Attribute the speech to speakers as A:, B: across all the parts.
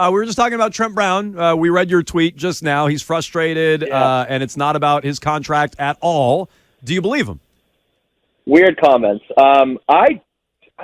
A: We were just talking about Trent Brown. We read your tweet just now. He's frustrated, and it's not about his contract at all. Do you believe him?
B: Weird comments. I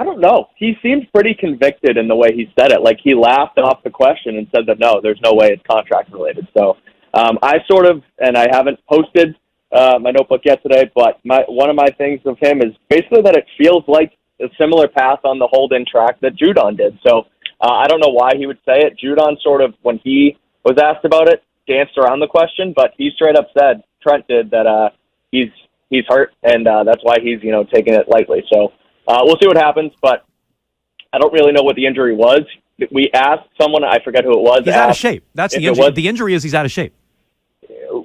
B: don't know. He seems pretty convicted in the way he said it. Like, he laughed off the question and said that, no, there's no way it's contract related. So I sort of, and I haven't posted my notebook yet today, but one of my things of him is basically that it feels like a similar path on the hold-in track that Judon did. So I don't know why he would say it. Judon sort of, when he was asked about it, danced around the question, but he straight up said, Trent did, that he's hurt, and that's why he's, taking it lightly. So we'll see what happens, but I don't really know what the injury was. We asked someone, I forget who it was.
A: He's out of shape. That's the injury. The injury is he's out of shape.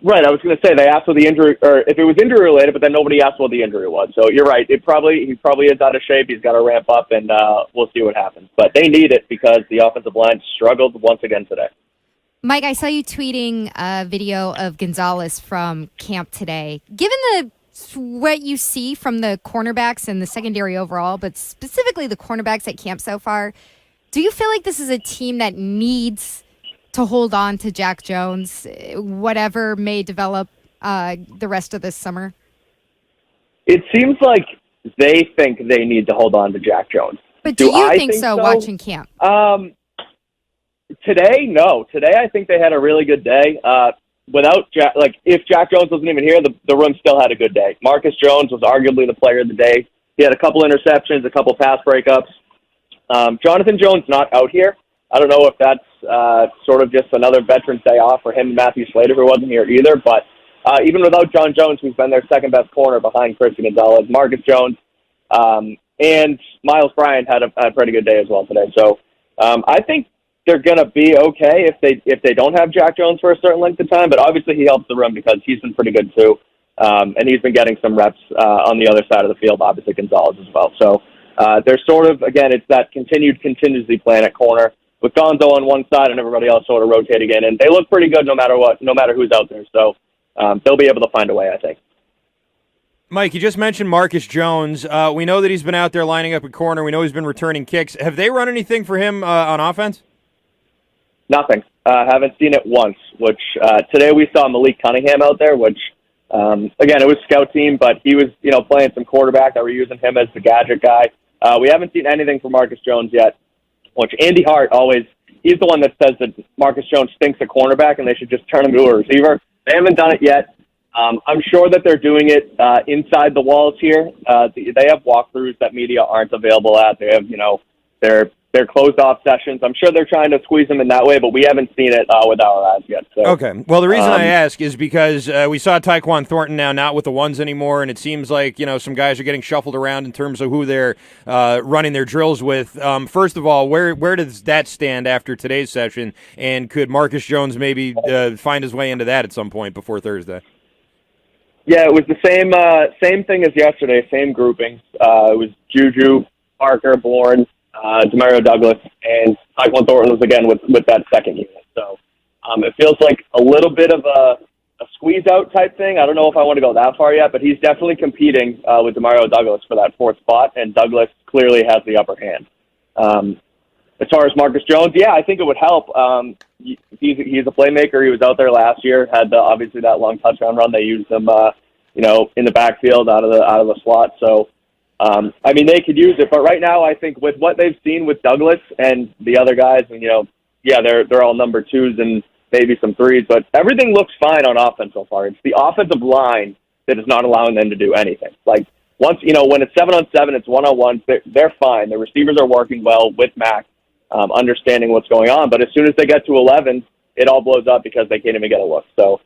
B: Right, I was going to say they asked what the injury, or if it was injury related, but then nobody asked what the injury was. So you're right. He probably is out of shape. He's got to ramp up, and we'll see what happens. But they need it because the offensive line struggled once again today.
C: Mike, I saw you tweeting a video of Gonzalez from camp today. Given what you see from the cornerbacks and the secondary overall, but specifically the cornerbacks at camp so far, do you feel like this is a team that needs to hold on to Jack Jones, whatever may develop the rest of this summer?
B: It seems like they think they need to hold on to Jack Jones.
C: But do you think so, watching camp?
B: Today, no. Today, I think they had a really good day. Without Jack, if Jack Jones wasn't even here, the room still had a good day. Marcus Jones was arguably the player of the day. He had a couple interceptions, a couple pass breakups. Jonathan Jones not out here. I don't know if that's sort of just another Veterans Day off for him and Matthew Slater, who wasn't here either. But even without John Jones, who's been their second-best corner behind Christian Gonzalez, Marcus Jones, and Miles Bryant had a pretty good day as well today. So I think they're going to be okay if they don't have Jack Jones for a certain length of time. But obviously he helps the room because he's been pretty good too. And he's been getting some reps on the other side of the field, obviously Gonzalez as well. So they're sort of, again, it's that continued contingency plan at corner, with Gonzo on one side and everybody else sort of rotating in. And they look pretty good no matter who's out there. So they'll be able to find a way, I think.
D: Mike, you just mentioned Marcus Jones. We know that he's been out there lining up at corner. We know he's been returning kicks. Have they run anything for him on offense?
B: Nothing. Haven't seen it once, which today we saw Malik Cunningham out there, which, again, it was scout team, but he was, playing some quarterback that were using him as the gadget guy. We haven't seen anything from Marcus Jones yet. Which Andy Hart he's the one that says that Marcus Jones stinks at cornerback and they should just turn him to a receiver. They haven't done it yet. I'm sure that they're doing it inside the walls here. They have walkthroughs that media aren't available at. They have, their closed-off sessions. I'm sure they're trying to squeeze them in that way, but we haven't seen it with our eyes yet. So,
D: okay. Well, the reason I ask is because we saw Tyquan Thornton now not with the ones anymore, and it seems like, some guys are getting shuffled around in terms of who they're running their drills with. First of all, where does that stand after today's session, and could Marcus Jones maybe find his way into that at some point before Thursday?
B: Yeah, it was the same thing as yesterday, same groupings. It was Juju, Parker, Bourne, Demario Douglas, and Tyquan Thornton was again with that second unit. So it feels like a little bit of a squeeze-out type thing. I don't know if I want to go that far yet, but he's definitely competing with Demario Douglas for that fourth spot, and Douglas clearly has the upper hand. As far as Marcus Jones, yeah, I think it would help. He's a playmaker. He was out there last year, had obviously that long touchdown run. They used him, in the backfield out of the slot. So, they could use it. But right now, I think with what they've seen with Douglas and the other guys, and they're all number twos and maybe some threes, but everything looks fine on offense so far. It's the offensive line that is not allowing them to do anything. Like once when it's 7-on-7, it's 1-on-1. They're fine. The receivers are working well with Mac. Understanding what's going on. But as soon as they get to 11, it all blows up because they can't even get a look. So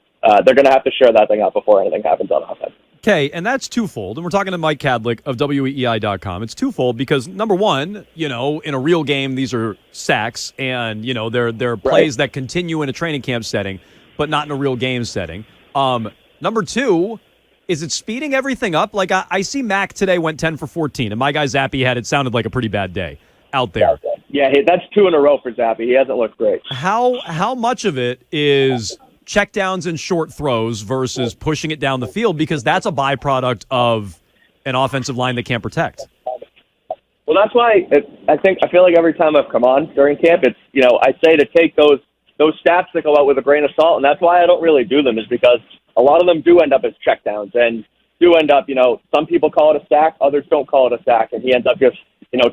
B: they're going to have to share that thing out before anything happens on offense.
A: Okay, and that's twofold. And we're talking to Mike Kadlick of WEEI.com. It's twofold because, number one, in a real game, these are sacks, and, they're plays that continue in a training camp setting, but not in a real game setting. Number two, is it speeding everything up? Like, I see Mac today went 10 for 14, and my guy Zappy it sounded like a pretty bad day out there.
B: Yeah, that's two in a row for Zappy. He hasn't looked great.
A: How much of it is checkdowns and short throws versus pushing it down the field? Because that's a byproduct of an offensive line that can't protect.
B: Well, Well, that's why I feel like every time I've come on during camp, it's, I say to take those stats that go out with a grain of salt, and that's why I don't really do them, is because a lot of them do end up as checkdowns and do end up, some people call it a sack, others don't call it a sack, and he ends up just,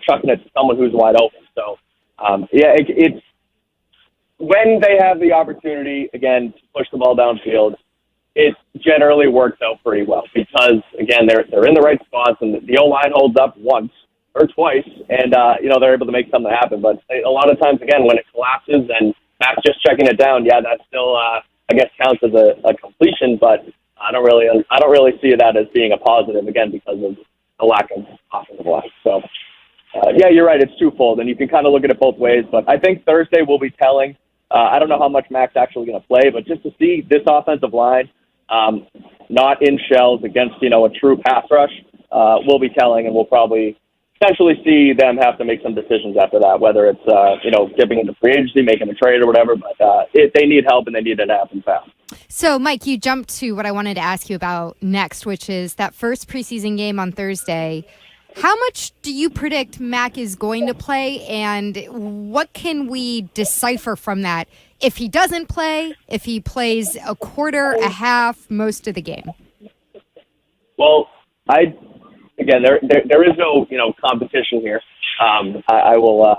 B: chucking it to someone who's wide open. So, it's when they have the opportunity, again, to push the ball downfield, it generally works out pretty well because, again, they're in the right spots, and the O-line holds up once or twice, and, they're able to make something happen. But a lot of times, again, when it collapses and Matt's just checking it down, that still, I guess, counts as a completion, but I don't really see that as being a positive, again, because of the lack of offensive line. So, you're right. It's twofold, and you can kind of look at it both ways. But I think Thursday will be telling. I don't know how much Mac's actually going to play, but just to see this offensive line not in shells against, a true pass rush will be telling, and we'll probably potentially see them have to make some decisions after that, whether it's, dipping into free agency, making a trade or whatever. But they need help, and they need it to happen fast.
C: So, Mike, you jumped to what I wanted to ask you about next, which is that first preseason game on Thursday. How much do you predict Mac is going to play, and what can we decipher from that? If he doesn't play, if he plays a quarter, a half, most of the game?
B: Well, again, there is no, competition here. I will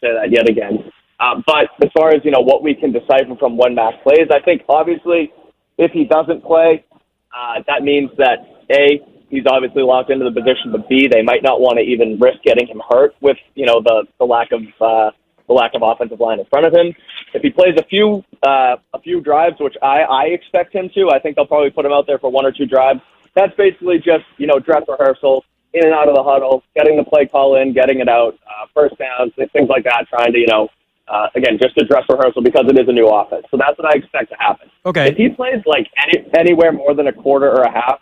B: say that yet again. But as far as, what we can decipher from when Mac plays, I think obviously if he doesn't play, that means that A, he's obviously locked into the position, but B, they might not want to even risk getting him hurt with, the lack of offensive line in front of him. If he plays a few drives, which I expect him to, I think they'll probably put him out there for one or two drives. That's basically just, dress rehearsal, in and out of the huddle, getting the play call in, getting it out, first downs, things like that, trying to, again, just a dress rehearsal because it is a new offense. So that's what I expect to happen.
A: Okay.
B: If he plays like anywhere more than a quarter or a half,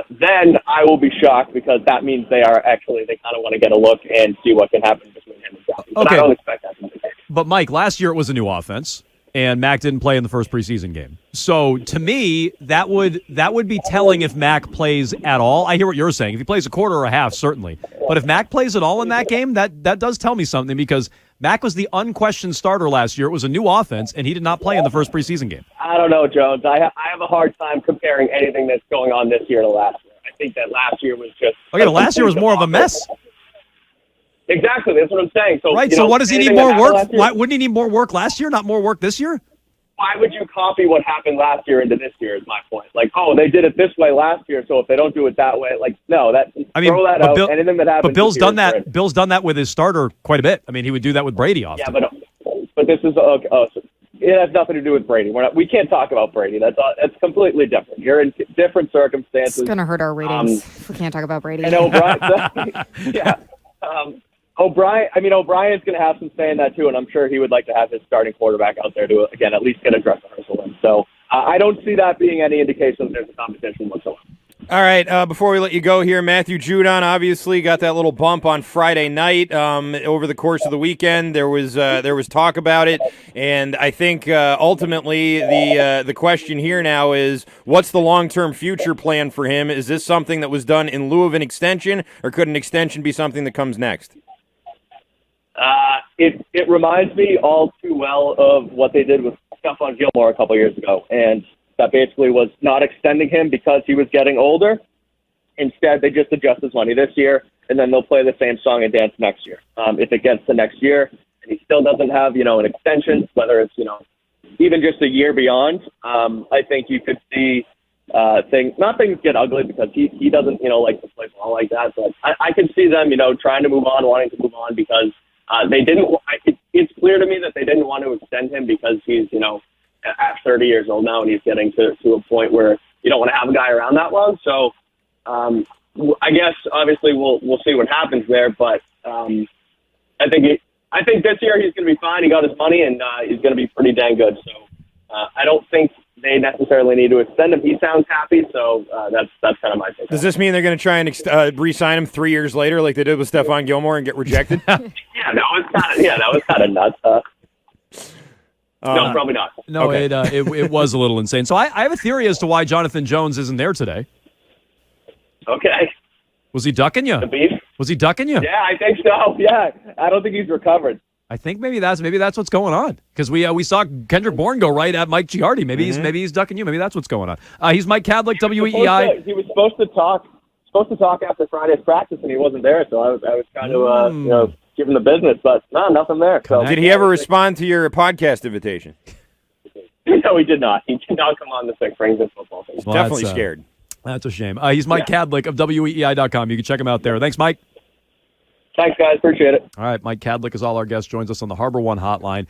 B: then I will be shocked because that means they kind of want to get a look and see what can happen between him and Johnson. But I don't expect that to be the case.
A: But, Mike, last year it was a new offense, and Mac didn't play in the first preseason game. So, to me, that would be telling if Mac plays at all. I hear what you're saying. If he plays a quarter or a half, certainly. But if Mac plays at all in that game, that does tell me something because Mac was the unquestioned starter last year. It was a new offense, and he did not play in the first preseason game.
B: I don't know, Jones. I have a hard time comparing anything that's going on this year to last year. I think that last year was just...
A: Okay, the last year was more of a mess.
B: Exactly, that's what I'm saying. So,
A: right, so what does he need more work? Why wouldn't he need more work last year, not more work this year?
B: Why would you copy what happened last year into this year is my point. Like, they did it this way last year, so if they don't do it that way, throw that out. Anything that happens.
A: But Bill's done that. Bill's done that with his starter quite a bit. I mean, he would do that with Brady often.
B: Yeah, but this is so it has nothing to do with Brady. We can't talk about Brady. That's completely different. You're in different circumstances.
C: It's gonna hurt our ratings if we can't talk about Brady.
B: And O'Brien, yeah. O'Brien's going to have some say in that too, and I'm sure he would like to have his starting quarterback out there to, again, at least get a dress rehearsal in. So I don't see that being any indication that there's a competition whatsoever.
D: All right, before we let you go here, Matthew Judon obviously got that little bump on Friday night. Over the course of the weekend, there was talk about it, and I think ultimately the question here now is, what's the long-term future plan for him? Is this something that was done in lieu of an extension, or could an extension be something that comes next?
B: It reminds me all too well of what they did with Stephon Gilmore a couple years ago, and that basically was not extending him because he was getting older. Instead, they just adjust his money this year, and then they'll play the same song and dance next year. If it gets to next year and he still doesn't have, an extension, whether it's, even just a year beyond, I think you could see things get ugly because he doesn't, like to play ball like that. But I can see them, trying to move on, wanting to move on because they didn't. It's clear to me that they didn't want to extend him because he's, at 30 years old now, and he's getting to a point where you don't want to have a guy around that long. So I guess obviously we'll see what happens there. But I think this year he's going to be fine. He got his money, and he's going to be pretty dang good. So I don't think they necessarily need to extend him. He sounds happy, so that's kind of my take.
D: Does this mean they're going to try and re-sign him 3 years later, like they did with Stephon Gilmore, and get rejected?
B: That was kind of nuts. No, probably not.
A: No,
D: okay.
A: It was a little insane. So I have a theory as to why Jonathan Jones isn't there today.
B: Okay.
A: Was he ducking you?
B: The beef?
A: Was he ducking you?
B: Yeah, I think so. Yeah, I don't think he's recovered.
A: I think maybe that's what's going on because we saw Kendrick Bourne go right at Mike Giardi. Maybe he's ducking you. Maybe that's what's going on. He's Mike Kadlick, WEEI.
B: He was supposed to talk after Friday's practice, and he wasn't there. So I was trying to give him the business, but no, nothing there. So
D: Did he ever respond to your podcast invitation?
B: No, he did not. He did not come on the Six Rings and football thing.
A: Well,
D: Definitely scared.
A: That's a shame. He's Mike Kadlick of WEEI.com. You can check him out there. Thanks, Mike.
B: Thanks, guys. Appreciate it.
A: All right, Mike Kadlick is all our guest. Joins us on the Harbor One hotline.